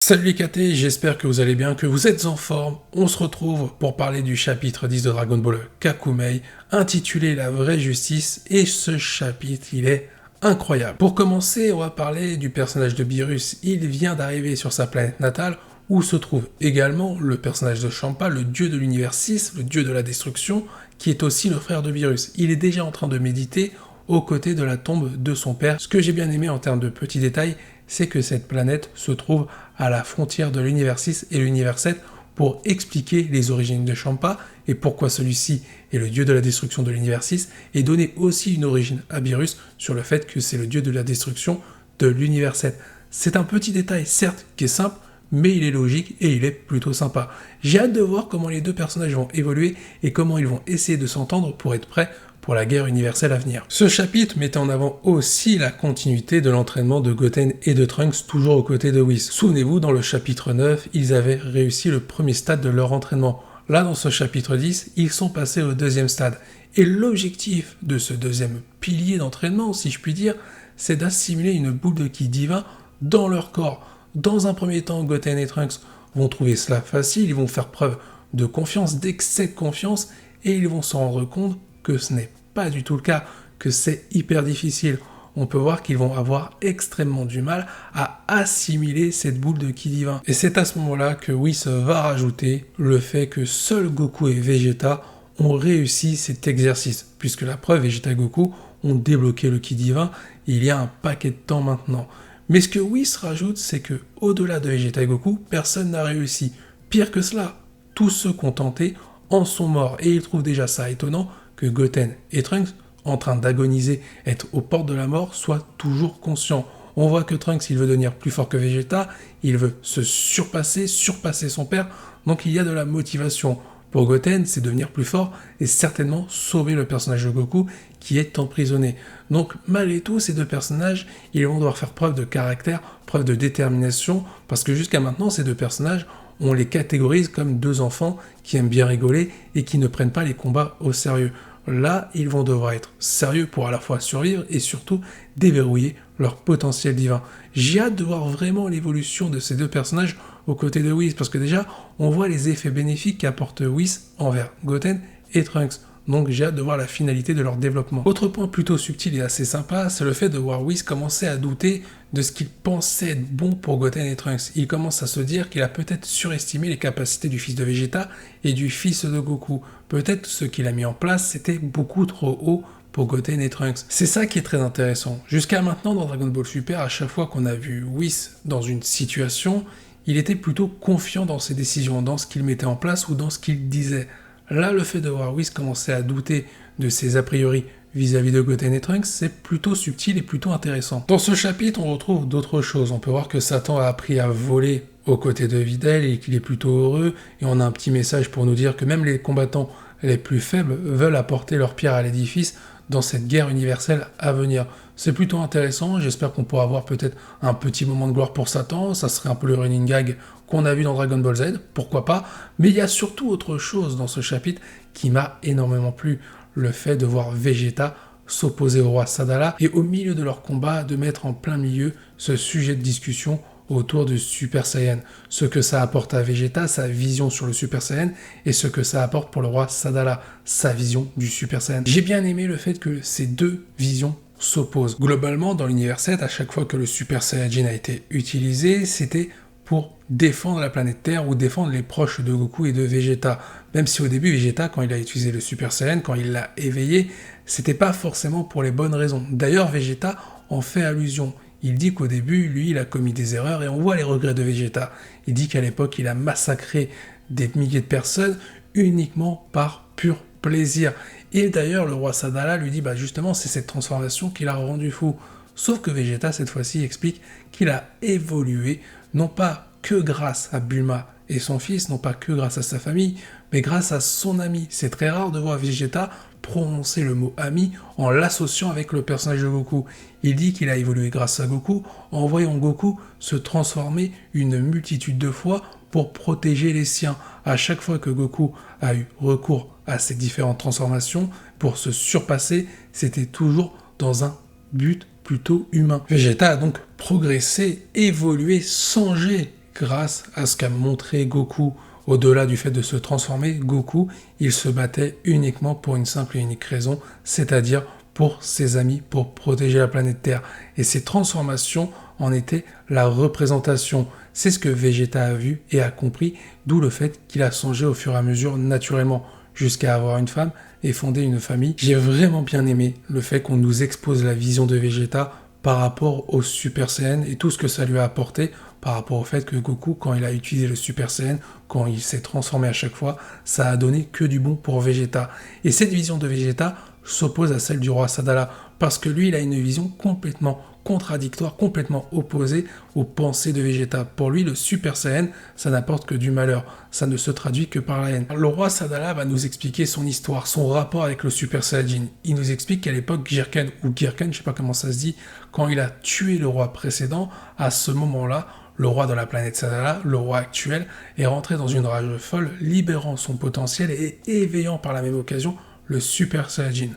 Salut les KT, j'espère que vous allez bien, que vous êtes en forme. On se retrouve pour parler du chapitre 10 de Dragon Ball Kakumei, intitulé La vraie justice, et ce chapitre, il est incroyable. Pour commencer, on va parler du personnage de Beerus. Il vient d'arriver sur sa planète natale, où se trouve également le personnage de Champa, le dieu de l'univers 6, le dieu de la destruction, qui est aussi le frère de Beerus. Il est déjà en train de méditer aux côtés de la tombe de son père. Ce que j'ai bien aimé en termes de petits détails, c'est que cette planète se trouve à la frontière de l'univers 6 et l'univers 7 pour expliquer les origines de Champa et pourquoi celui-ci est le dieu de la destruction de l'univers 6 et donner aussi une origine à Beerus sur le fait que c'est le dieu de la destruction de l'univers 7. C'est un petit détail, certes, qui est simple, mais il est logique et il est plutôt sympa. J'ai hâte de voir comment les deux personnages vont évoluer et comment ils vont essayer de s'entendre pour être prêts pour la guerre universelle à venir. Ce chapitre mettait en avant aussi la continuité de l'entraînement de Goten et de Trunks, toujours aux côtés de Whis. Souvenez-vous, dans le chapitre 9, ils avaient réussi le premier stade de leur entraînement. Là, dans ce chapitre 10, ils sont passés au deuxième stade. Et l'objectif de ce deuxième pilier d'entraînement, si je puis dire, c'est d'assimiler une boule de ki divin dans leur corps. Dans un premier temps, Goten et Trunks vont trouver cela facile, ils vont faire preuve de confiance, d'excès de confiance, et ils vont se rendre compte que ce n'est pas du tout le cas, que c'est hyper difficile. On peut voir qu'ils vont avoir extrêmement du mal à assimiler cette boule de ki divin. Et c'est à ce moment-là que Whis va rajouter le fait que seuls Goku et Vegeta ont réussi cet exercice, puisque la preuve, Vegeta et Goku ont débloqué le ki divin il y a un paquet de temps maintenant. Mais ce que Whis rajoute, c'est que au-delà de Vegeta et Goku, personne n'a réussi. Pire que cela, tous ceux qui ont tenté en sont morts, et il trouve déjà ça étonnant que Goten et Trunks, en train d'agoniser, être aux portes de la mort, soient toujours conscients. On voit que Trunks, il veut devenir plus fort que Vegeta, il veut se surpasser son père, donc il y a de la motivation. Pour Goten, c'est devenir plus fort et certainement sauver le personnage de Goku qui est emprisonné. Donc malgré tout, ces deux personnages, ils vont devoir faire preuve de caractère, preuve de détermination, parce que jusqu'à maintenant, ces deux personnages, on les catégorise comme deux enfants qui aiment bien rigoler et qui ne prennent pas les combats au sérieux. Là, ils vont devoir être sérieux pour à la fois survivre et surtout déverrouiller leur potentiel divin. J'ai hâte de voir vraiment l'évolution de ces deux personnages aux côtés de Whis, parce que déjà, on voit les effets bénéfiques qu'apporte Whis envers Goten et Trunks. Donc j'ai hâte de voir la finalité de leur développement. Autre point plutôt subtil et assez sympa, c'est le fait de voir Whis commencer à douter de ce qu'il pensait être bon pour Goten et Trunks. Il commence à se dire qu'il a peut-être surestimé les capacités du fils de Vegeta et du fils de Goku. Peut-être ce qu'il a mis en place, c'était beaucoup trop haut pour Goten et Trunks. C'est ça qui est très intéressant. Jusqu'à maintenant, dans Dragon Ball Super, à chaque fois qu'on a vu Whis dans une situation, il était plutôt confiant dans ses décisions, dans ce qu'il mettait en place ou dans ce qu'il disait. Là, le fait de voir Whis commencer à douter de ses a priori vis-à-vis de Goten et Trunks, c'est plutôt subtil et plutôt intéressant. Dans ce chapitre, on retrouve d'autres choses. On peut voir que Satan a appris à voler aux côtés de Videl et qu'il est plutôt heureux. Et on a un petit message pour nous dire que même les combattants les plus faibles veulent apporter leur pierre à l'édifice dans cette guerre universelle à venir. C'est plutôt intéressant, j'espère qu'on pourra avoir peut-être un petit moment de gloire pour Satan, ça serait un peu le running gag qu'on a vu dans Dragon Ball Z, pourquoi pas, mais il y a surtout autre chose dans ce chapitre qui m'a énormément plu, le fait de voir Vegeta s'opposer au roi Sadala et au milieu de leur combat de mettre en plein milieu ce sujet de discussion autour du Super Saiyan, ce que ça apporte à Vegeta, sa vision sur le Super Saiyan, et ce que ça apporte pour le roi Sadala, sa vision du Super Saiyan. J'ai bien aimé le fait que ces deux visions s'opposent. Globalement, dans l'univers 7, à chaque fois que le Super Saiyajin a été utilisé, c'était pour défendre la planète Terre ou défendre les proches de Goku et de Vegeta. Même si au début, Vegeta, quand il a utilisé le Super Saiyan, quand il l'a éveillé, c'était pas forcément pour les bonnes raisons. D'ailleurs, Vegeta en fait allusion. Il dit qu'au début, lui, il a commis des erreurs et on voit les regrets de Vegeta. Il dit qu'à l'époque, il a massacré des milliers de personnes uniquement par pur plaisir. Et d'ailleurs, le roi Sadala lui dit, justement, c'est cette transformation qui l'a rendu fou. Sauf que Vegeta, cette fois-ci, explique qu'il a évolué, non pas que grâce à Bulma et son fils, non pas que grâce à sa famille, mais grâce à son ami. C'est très rare de voir Vegeta prononcer le mot ami en l'associant avec le personnage de Goku. Il dit qu'il a évolué grâce à Goku en voyant Goku se transformer une multitude de fois pour protéger les siens. À chaque fois que Goku a eu recours à ces différentes transformations pour se surpasser, c'était toujours dans un but plutôt humain. Vegeta a donc progressé, évolué, changé grâce à ce qu'a montré Goku. Au-delà du fait de se transformer, Goku, il se battait uniquement pour une simple et unique raison, c'est-à-dire pour ses amis, pour protéger la planète Terre. Et ces transformations en étaient la représentation. C'est ce que Vegeta a vu et a compris, d'où le fait qu'il a changé au fur et à mesure naturellement, jusqu'à avoir une femme et fonder une famille. J'ai vraiment bien aimé le fait qu'on nous expose la vision de Vegeta par rapport au Super Saiyan et tout ce que ça lui a apporté, par rapport au fait que Goku, quand il a utilisé le Super Saiyan, quand il s'est transformé à chaque fois, ça a donné que du bon pour Vegeta. Et cette vision de Vegeta s'oppose à celle du roi Sadala, parce que lui, il a une vision complètement contradictoire, complètement opposée aux pensées de Vegeta. Pour lui, le Super Saiyan, ça n'apporte que du malheur, ça ne se traduit que par la haine. Le roi Sadala va nous expliquer son histoire, son rapport avec le Super Saiyajin. Il nous explique qu'à l'époque, Girken, ou Girken, je sais pas comment ça se dit, quand il a tué le roi précédent, à ce moment-là, le roi de la planète Sadala, le roi actuel, est rentré dans une rage folle, libérant son potentiel et éveillant par la même occasion le Super Saiyajin.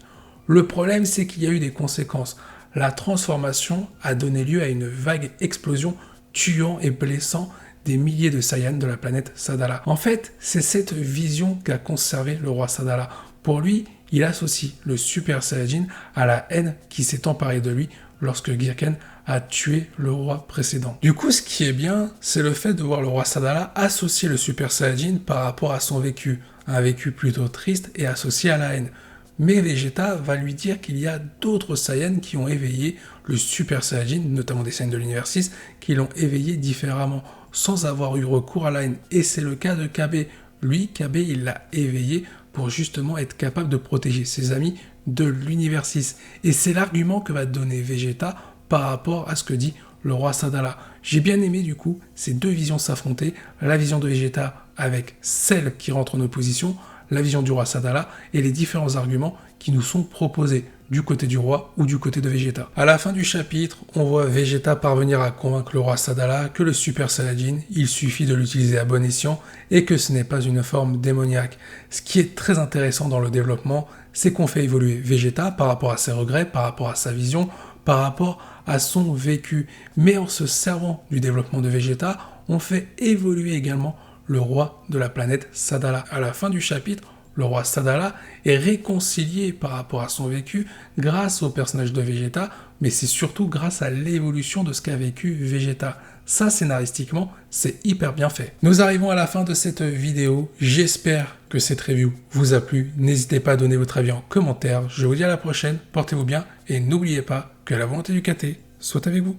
Le problème, c'est qu'il y a eu des conséquences. La transformation a donné lieu à une vague explosion, tuant et blessant des milliers de Saiyans de la planète Sadala. En fait, c'est cette vision qu'a conservé le roi Sadala. Pour lui, il associe le Super Saiyajin à la haine qui s'est emparée de lui lorsque Girken a tué le roi précédent. Du coup, ce qui est bien, c'est le fait de voir le roi Sadala associer le Super Saiyajin par rapport à son vécu, un vécu plutôt triste et associé à la haine. Mais Vegeta va lui dire qu'il y a d'autres Saiyans qui ont éveillé le Super Saiyajin, notamment des Saiyans de l'univers 6, qui l'ont éveillé différemment, sans avoir eu recours à la haine. Et c'est le cas de Kabé. Lui, Kabé, il l'a éveillé pour justement être capable de protéger ses amis de l'univers 6. Et c'est l'argument que va donner Vegeta par rapport à ce que dit le roi Sadala. J'ai bien aimé du coup ces deux visions s'affronter, la vision de Vegeta avec celle qui rentre en opposition, la vision du roi Sadala et les différents arguments qui nous sont proposés du côté du roi ou du côté de Vegeta. À la fin du chapitre, on voit Vegeta parvenir à convaincre le roi Sadala que le Super Saiyajin, il suffit de l'utiliser à bon escient et que ce n'est pas une forme démoniaque. Ce qui est très intéressant dans le développement, c'est qu'on fait évoluer Vegeta par rapport à ses regrets, par rapport à sa vision, par rapport à son vécu. Mais en se servant du développement de Vegeta, on fait évoluer également le roi de la planète Sadala. À la fin du chapitre, le roi Sadala est réconcilié par rapport à son vécu grâce au personnage de Vegeta, mais c'est surtout grâce à l'évolution de ce qu'a vécu Vegeta. Ça, scénaristiquement, c'est hyper bien fait. Nous arrivons à la fin de cette vidéo. J'espère que cette review vous a plu. N'hésitez pas à donner votre avis en commentaire. Je vous dis à la prochaine, portez-vous bien et n'oubliez pas que la volonté du KT soit avec vous.